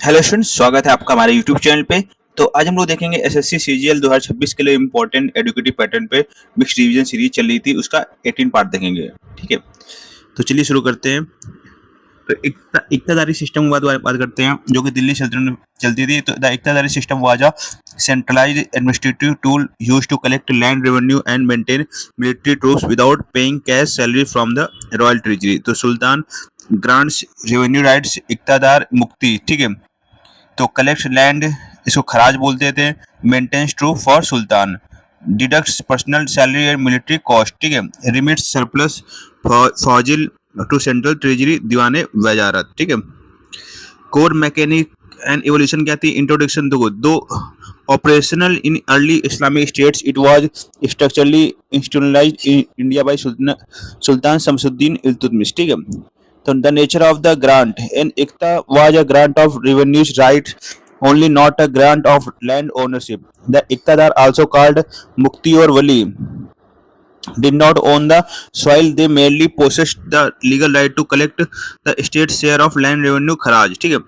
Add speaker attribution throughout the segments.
Speaker 1: Hello students, स्वागत है आपका हमारे यूट्यूब चैनल पे। तो आज हम लोग देखेंगे एसएससी सीजीएल 2026 के लिए इंपॉर्टेंट एडुकेटिव पैटर्न पे मिक्स रिवीजन सीरीज चल रही थी, उसका 18 पार्ट देखेंगे। ठीक है, तो चलिए शुरू करते हैं। तो इक्तादारी सिस्टम की बात करते हैं, जो कि दिल्ली सल्तनत में चलती थी। तो द इक्तादारी system was a centralized administrative tool used to collect land revenue and maintain military troops without paying cash salary from the royal treasury. तो सुल्तान ग्रांट्स रेवेन्यू राइट्स, इक्तादार मुक्ति। ठीक है, तो कलेक्ट लैंड, इसको खराज बोलते थे। Maintains troop for sultan, deducts personal salary and military cost. ठीक है, रिमिट्स सरप्लस फॉजिल टू सेंट्रल ट्रेजरी, दीवाने वजारत। ठीक है, कोर मैकेनिक एंड एवोल्यूशन क्या थी? Introduction to operational in early Islamic states, it was structurally institutionalized in India by sultan Shamsuddin Iltutmish. ठीक है, so the nature of the grant in Ikta was a grant of revenues right only, not a grant of land ownership. The Iktadar, also called Mukti or Wali, did not own the soil, they merely possessed the legal right to collect the state share of land revenue kharaj. ठीक है,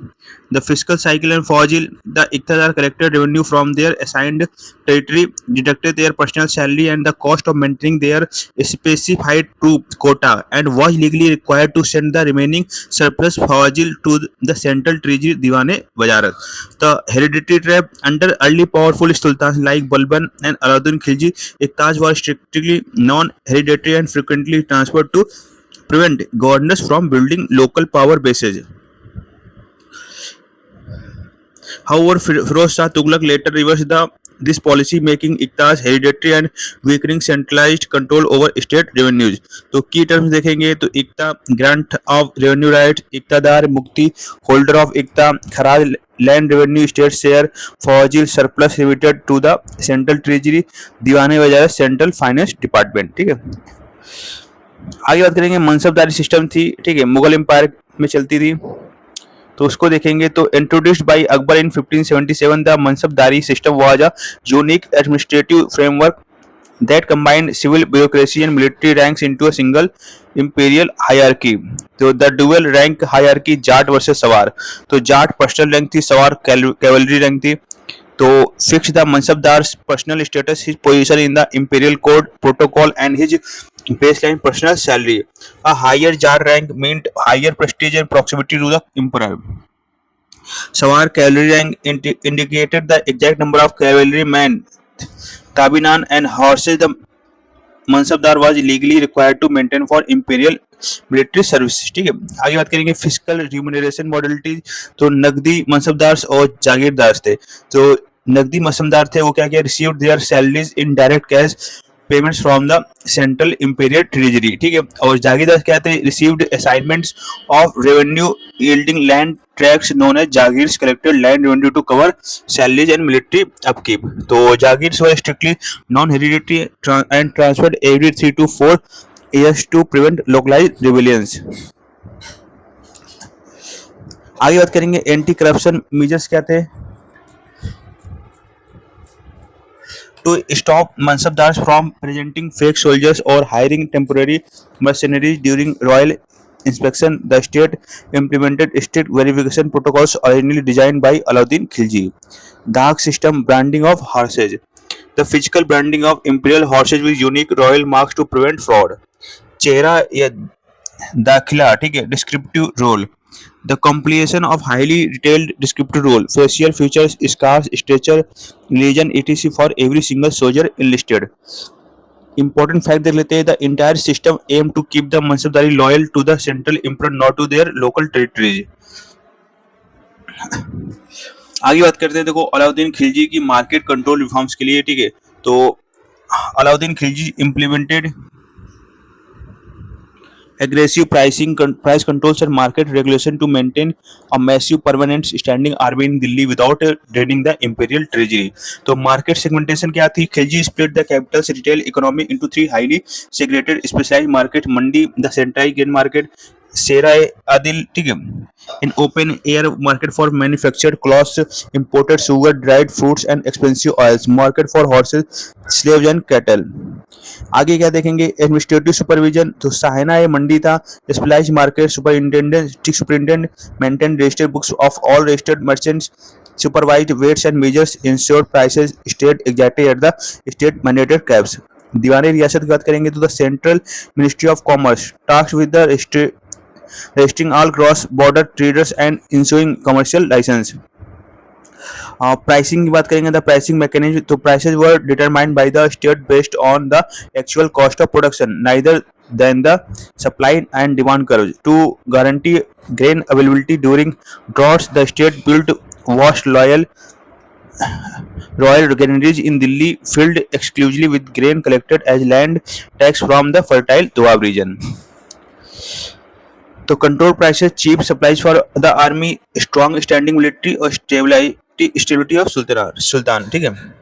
Speaker 1: the fiscal cycle and fajil, the Iqtadar collected revenue from their assigned territory, deducted their personal salary and the cost of maintaining their specified troop quota, and was legally required to send the remaining surplus fajil to the central treasury, diwane wazarat. The hereditary trap under early powerful sultans like Balban and Alauddin Khilji, Iqtas was strictly non-hereditary and frequently transferred to prevent governors from building local power bases. However, Firoz Shah Tughlaq later reversed this policy, making Iqtas hereditary and weakening centralized control over state revenues. तो key terms देखेंगे तो इक्ता grant of revenue right, इक्तादार मुक्ति holder of इक्ता, खराज land revenue state share, फौजिल surplus remitted to the central treasury, दीवाने वजारत central finance department. ठीक है, आगे बात करेंगे मनसबदारी सिस्टम थी। ठीक है, मुगल एम्पायर में चलती थी, तो उसको देखेंगे। तो introduced by Akbar in 1577, the मनसबदारी system was a unique administrative framework that combined civil bureaucracy and military ranks into a single imperial hierarchy. तो the dual rank hierarchy, Jat versus सवार। तो जाट पर्सनल रैंक थी, सवार कैवलरी रैंक थी। तो fix the मनसबदार्स personal status, his position in the imperial code protocol and his baseline personal salary. A higher jar rank meant higher prestige and proximity to the emperor. Sawar cavalry rank indicated the exact number of cavalry men, tabinan and horses the mansabdar was legally required to maintain for imperial military service. ठीक है, आगे बात करेंगे physical remuneration modality. तो नकदी मनसबदार और जागीरदार थे। तो नकदी मनसबदार थे, वो क्या किया? Received their salaries in direct cash payments from the central imperial treasury. ठीक है, और जागीरदार क्या थे? Received assignments of revenue yielding land tracts known as जागीर्स, collected land revenue to cover salaries and military upkeep. तो जागीर्स were strictly non hereditary and transferred every 3 to 4 years to prevent localized rebellions. आगे बात करेंगे anti corruption measures क्या थे? To stop mansabdars from presenting fake soldiers or hiring temporary mercenaries during royal inspection, the state implemented strict verification protocols originally designed by Alauddin Khilji. Dark system branding of horses. The physical branding of imperial horses with unique royal marks to prevent fraud. चेहरा या दाखिला, ठीक है, descriptive role. The completion of highly detailed descriptive role, facial features, scars, stature, religion, etc. for every single soldier enlisted. Important fact देख लेते हैं। The entire system aim to keep the mansabdari loyal to the central emperor, not to their local territories. आगे बात करते हैं, देखो अलाउद्दीन खिलजी की market control reforms के लिए। ठीक है, तो Alauddin Khilji implemented aggressive pricing, price controls and market regulation to maintain a massive permanent standing army in Delhi without draining the imperial treasury. तो market segmentation क्या थी? Khilji split the capital's retail economy into 3 highly segregated specialized market: Mandi, the centralized grain market, शेराए Adil. ठीक है, in open air market for manufactured cloths, imported sugar, dried fruits and expensive oils, market for horses, slaves and cattle. आगे क्या देखेंगे, administrative supervision, तो सहायना ये मंडी था, splice market superintendent, stick superintendent maintain registered books of all registered merchants, supervised weights and measures, ensured prices stayed exactly at the state mandated caps. दीवानी रियासत की बात करेंगे तो the central ministry of commerce tasked with the registering all cross border traders and insuring commercial license. Pricing की बात करेंगे, the pricing mechanism, तो prices were determined by the state based on the actual cost of production neither than the supply and demand curves. To guarantee grain availability during droughts, the state built vast royal granaries in Delhi, filled exclusively with grain collected as land tax from the fertile Doab region. तो control prices, cheap supplies for the army, strong standing military और stability of सुल्तान, ठीक है।